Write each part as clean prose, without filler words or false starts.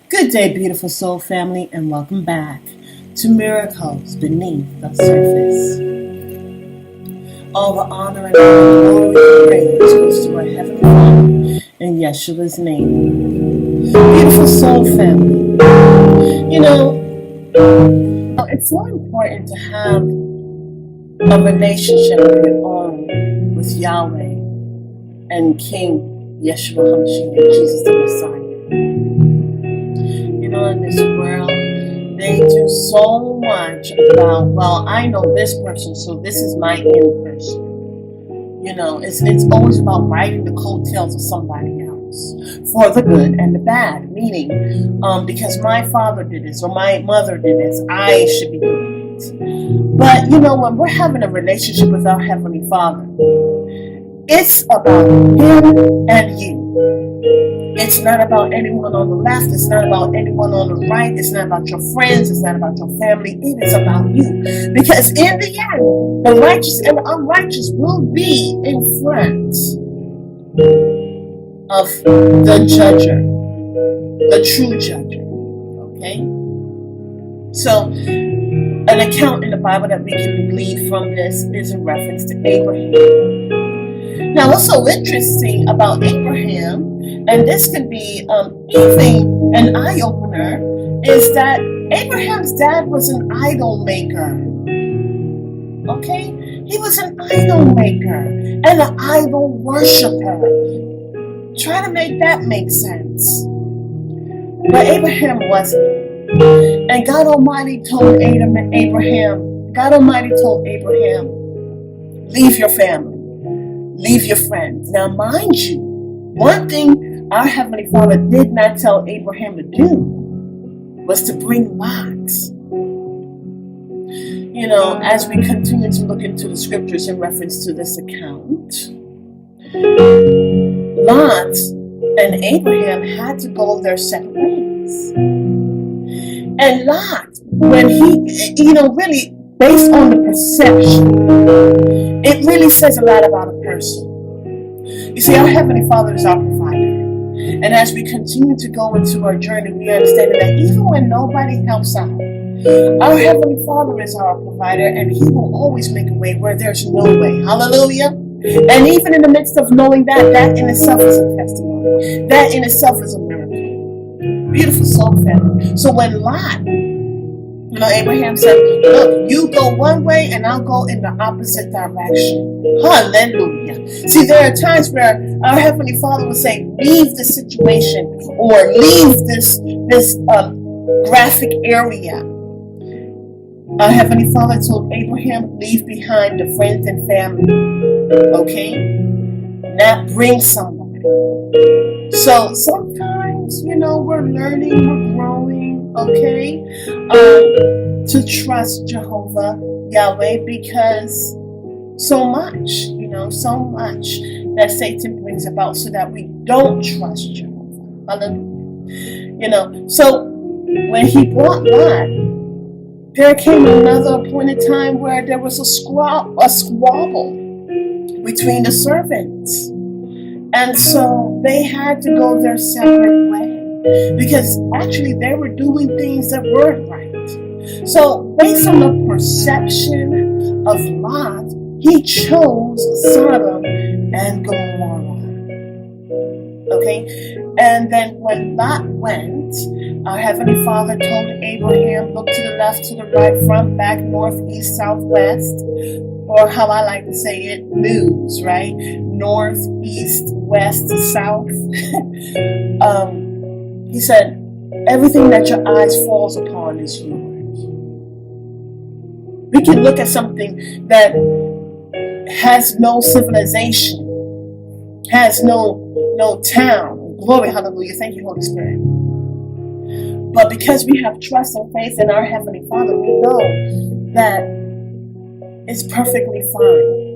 Good day, beautiful soul family, and welcome back to Miracles Beneath the Surface. All the honor and all the glory and praise goes to our Heavenly Father in Yeshua's name. Beautiful soul family, it's so important to have a relationship of your own with Yahweh and King Yeshua HaMashiach, Jesus the Messiah. In this world, they do so much about, well, I know this person, so this is my in person. It's always about riding the coattails of somebody else for the good and the bad, meaning because my father did this or my mother did this, I should be doing it. But when we're having a relationship with our Heavenly Father, it's about Him and you. It's not about anyone on the left. It's not about anyone on the right. It's not about your friends. It's not about your family. It is about you. Because in the end, the righteous and the unrighteous will be in front of the judger, the true judger. Okay? So, an account in the Bible that we can glean from this is in reference to Abraham. Now, what's so interesting about Abraham, and this could be even an eye-opener, is that Abraham's dad was an idol maker. Okay? He was an idol maker and an idol worshiper. Try to make that make sense. But Abraham wasn't. And God Almighty told Abraham, leave your family. Leave your friends. Now, mind you, one thing our Heavenly Father did not tell Abraham to do was to bring Lot. As we continue to look into the scriptures in reference to this account, Lot and Abraham had to go their separate ways. And Lot, when he, really, based on the perception, it really says a lot about a person. You see, our Heavenly Father is our provider. And as we continue to go into our journey, we understand that even when nobody helps out, our Heavenly Father is our provider, and He will always make a way where there's no way. Hallelujah. And even in the midst of knowing that in itself is a testimony. That in itself is a miracle. Beautiful soul family. So when Lot, Abraham said, look, you go one way and I'll go in the opposite direction. Hallelujah. See, there are times where our Heavenly Father will say, leave the situation or leave this graphic area. Our Heavenly Father told Abraham, leave behind the friends and family. Okay? Not bring somebody. So sometimes, we're learning, we're growing, okay, to trust Jehovah, Yahweh, because so much that Satan brings about so that we don't trust Jehovah. Hallelujah. So when he brought Lot, there came another appointed time where there was a squabble between the servants. And so they had to go their separate way because actually they were doing things that weren't right. So based on the perception of Lot, he chose Sodom and Gomorrah. Okay? And then when Lot went, our Heavenly Father told Abraham, look to the left, to the right, front, back, north, east, south, west. Or how I like to say it, news, right? North, east, west, south. He said, everything that your eyes falls upon is yours. We can look at something that has no civilization, has no town. Glory, hallelujah. Thank you, Holy Spirit. But because we have trust and faith in our Heavenly Father, we know that it's perfectly fine.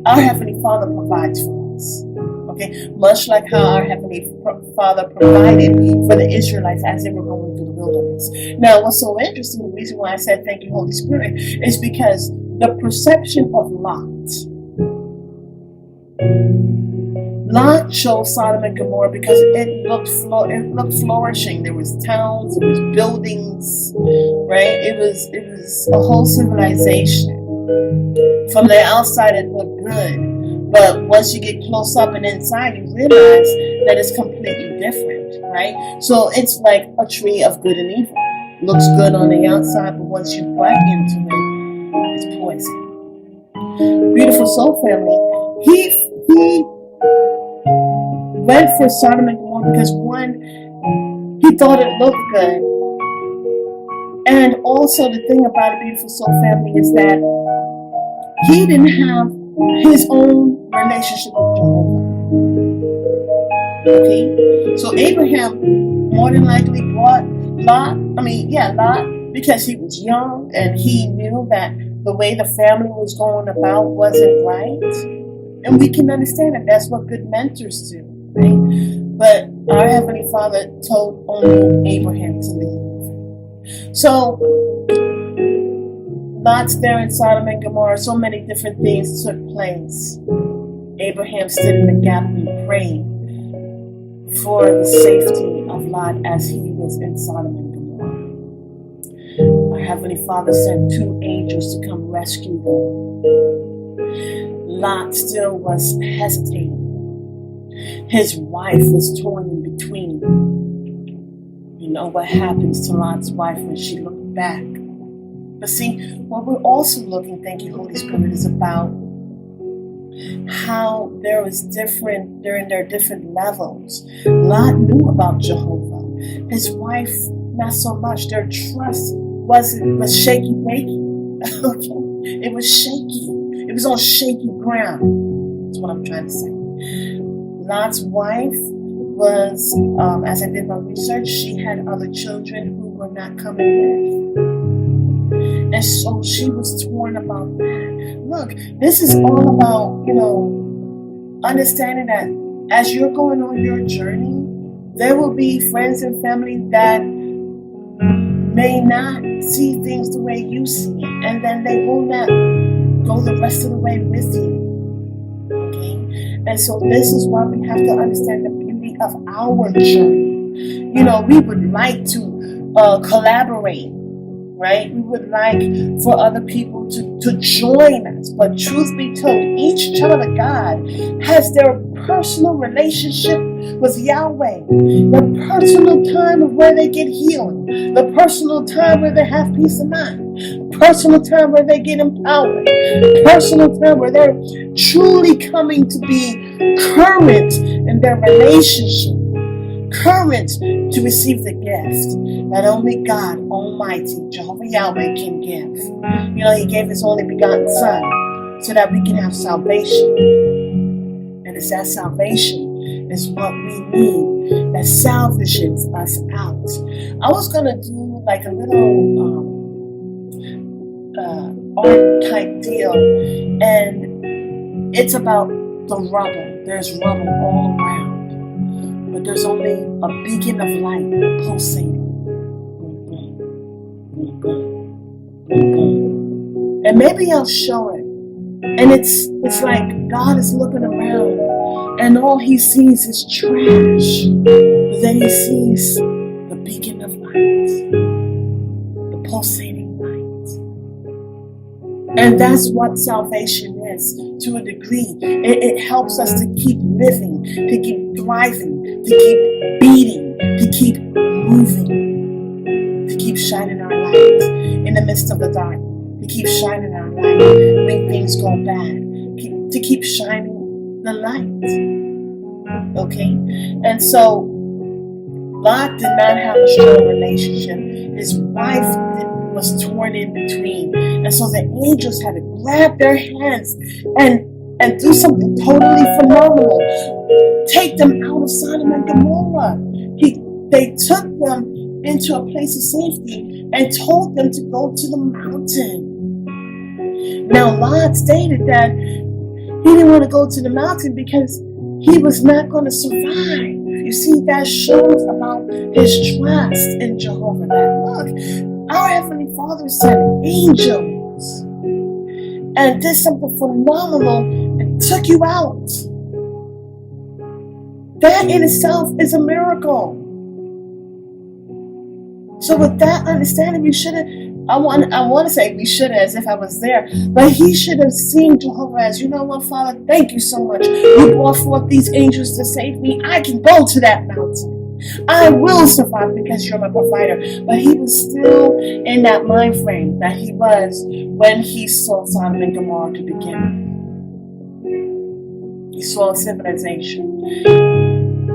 Our Heavenly Father provides for us. Okay? Much like how our Heavenly Father provided for the Israelites as they were going through the wilderness. Now, what's so interesting, the reason why I said thank you, Holy Spirit, is because the perception of Lot Lot chose Sodom and Gomorrah because it looked flourishing. There was towns, there was buildings, right? It was a whole civilization. From the outside, it looked good, but once you get close up and inside, you realize that it's completely different, right? So it's like a tree of good and evil. Looks good on the outside, but once you bite into it, it's poison. Beautiful soul family. He went for Sodom and Gomorrah because one, he thought it looked good. And also the thing about a beautiful soul family is that he didn't have his own relationship with Jehovah. Okay? So Abraham more than likely brought Lot, because he was young and he knew that the way the family was going about wasn't right. And we can understand that that's what good mentors do, right? But our Heavenly Father told only Abraham to leave. So Lot's there in Sodom and Gomorrah. So many different things took place. Abraham stood in the gap and prayed for the safety of Lot as he was in Sodom and Gomorrah. Our Heavenly Father sent 2 angels to come rescue them. Lot still was hesitating. His wife was torn in between. You know what happens to Lot's wife when she looked back. But see, what we're also looking, thank you, Holy Spirit, is about how they're in their different levels. Lot knew about Jehovah. His wife, not so much. Their trust was shaky-bakey. Okay? It was shaky. It was on shaky ground. That's what I'm trying to say. Lot's wife was, as I did my research, she had other children who were not coming with. And so she was torn about that. Look, this is all about, understanding that as you're going on your journey, there will be friends and family that may not see things the way you see it, and then they will not go the rest of the way with you. Okay? And so this is why we have to understand the beauty of our journey. We would like to collaborate, right? We would like for other people to join us. But truth be told, each child of God has their personal relationship with Yahweh. Their personal time of where they get healing. The personal time where they have peace of mind. Personal time where they get empowered. Personal time where they're truly coming to be current in their relationship. Current to receive the gift that only God Almighty, Jehovah Yahweh, can give. He gave His only begotten Son so that we can have salvation. And it's that salvation is what we need that salvages us out. I was going to do like a little art type deal, and it's about the rubble. There's rubble all around. But there's only a beacon of light pulsating. And maybe I'll show it. And it's like God is looking around and all He sees is trash. But then He sees the beacon of light. The pulsating light. And that's what salvation is to a degree. It helps us to keep living, to keep thriving, to keep beating, to keep moving, to keep shining our light in the midst of the dark, to keep shining our light when things go bad, to keep shining the light. Okay? And so, Lot did not have a strong relationship. His wife was torn in between. And so the angels had to grab their hands and do something totally phenomenal. Take them out of Sodom and Gomorrah. They took them into a place of safety and told them to go to the mountain. Now Lot stated that he didn't want to go to the mountain because he was not going to survive. You see, that shows about his trust in Jehovah. That look, our Heavenly Father sent angels and did something phenomenal and took you out. That in itself is a miracle. So with that understanding, we shouldn't, I want to say we should, as if I was there, but he should have seen Jehovah as, you know what, Father, thank you so much. You brought forth these angels to save me. I can go to that mountain. I will survive because you're my provider. But he was still in that mind frame that he was when he saw Sodom and Gomorrah to begin with. He saw civilization.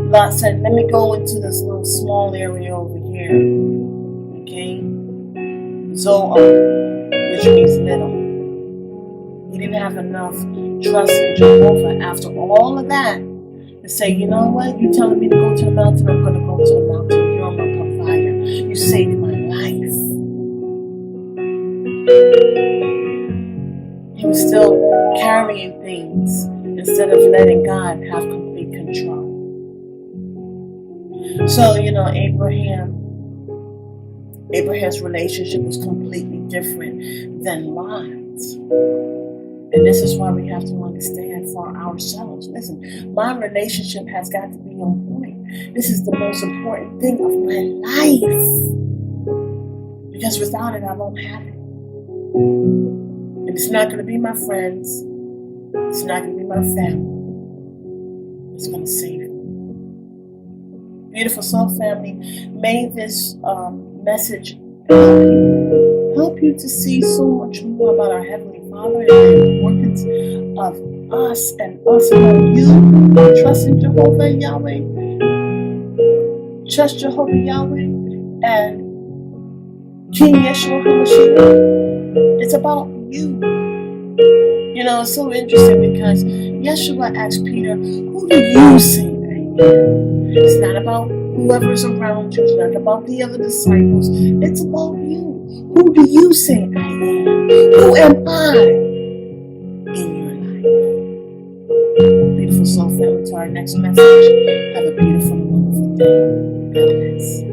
Lot said, let me go into this little small area over here. Okay? Zoar, which means little. He didn't have enough trust in Jehovah after all of that to say, you know what? You're telling me to go to the mountain, I'm going to go to the mountain. You're my provider. You saved my life. He was still carrying things instead of letting God have complete control. So, you know, Abraham's relationship was completely different than Lot's. And this is why we have to understand for ourselves. Listen, my relationship has got to be on point. This is the most important thing of my life. Because without it, I won't have it. And it's not going to be my friends. It's not going to be my family. It's going to save me. Beautiful Soul family, may this message help you to see so much more about our Heavenly Father and the importance of us and us about you. Trust in Jehovah Yahweh. Trust Jehovah Yahweh and King Yeshua HaMashiach. It's about you. You know, it's so interesting because Yeshua asked Peter, who do you say I am? It's not about whoever's around you. It's not about the other disciples. It's about you. Who do you say I am? Who am I in your life? Beautiful Soul family, to our next message. Have a beautiful and wonderful day. God bless.